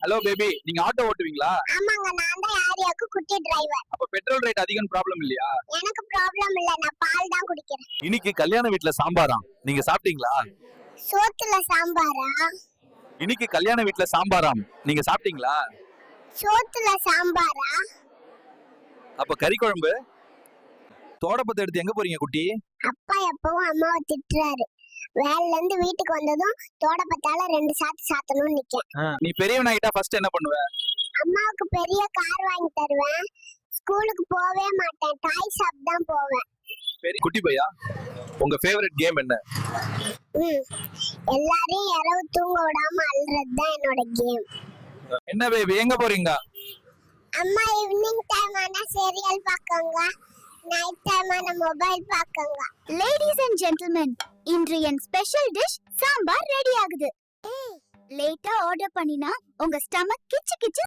Hello baby, நீங்க auto ஓட்டுவீங்களா? ஆமாங்க, நான் தான் ஆரியாக்கு குட்டி டிரைவர். அப்ப பெட்ரோல் ரேட் அதிகம் ப்ராப்ளம் இல்லையா? எனக்கு ப்ராப்ளம் இல்ல, நான் பால் தான் குடிக்கிறேன். இன்னைக்கு கல்யாண வீட்ல சாம்பாராம், நீங்க சாப்பிட்டீங்களா? சோத்துல சாம்பாரா? இன்னைக்கு கல்யாண வீட்ல சாம்பாராம், நீங்க சாப்பிட்டீங்களா? சோத்துல சாம்பாரா? அப்ப கறி குழம்பு. தோடப்பத்தை எடுத்து எங்க போறீங்க குட்டி? அப்பா எப்பவும் அம்மாவை திட்டுறாரு. வேலைல இருந்து வீட்டுக்கு வந்ததும் தோடப்பத்தால 2 சாத்து சாத்தணும்னு நிக்கேன். நீ பெரியவனாயிட்டா ஃபர்ஸ்ட் என்ன பண்ணுவ? அம்மாவுக்கு பெரிய கார் வாங்கி தருவேன். ஸ்கூலுக்கு போவே மாட்டேன், டாய் ஷாப் தான் போவேன். குட்டி பையா, உங்க ஃபேவரட் கேம் என்ன? எல்லாரையும் இரவு தூங்க விடாம அல்றது தான் என்னோட கேம். என்ன பேபி, எங்க போறீங்க? அம்மா ஈவினிங் டைம் ஆனா சீரியல் பார்க்கங்க, நைட் டைம் ஆனா மொபைல் பார்க்கங்க. லேடிஸ் அண்ட் ஜென்டில்மென், இன்று என் ஸ்பெஷல் டிஷ் சாம்பார் ரெடி ஆகுது. லேட்டா ஆர்டர் பண்ணினா உங்க ஸ்டமக் கிச்சு கிச்சு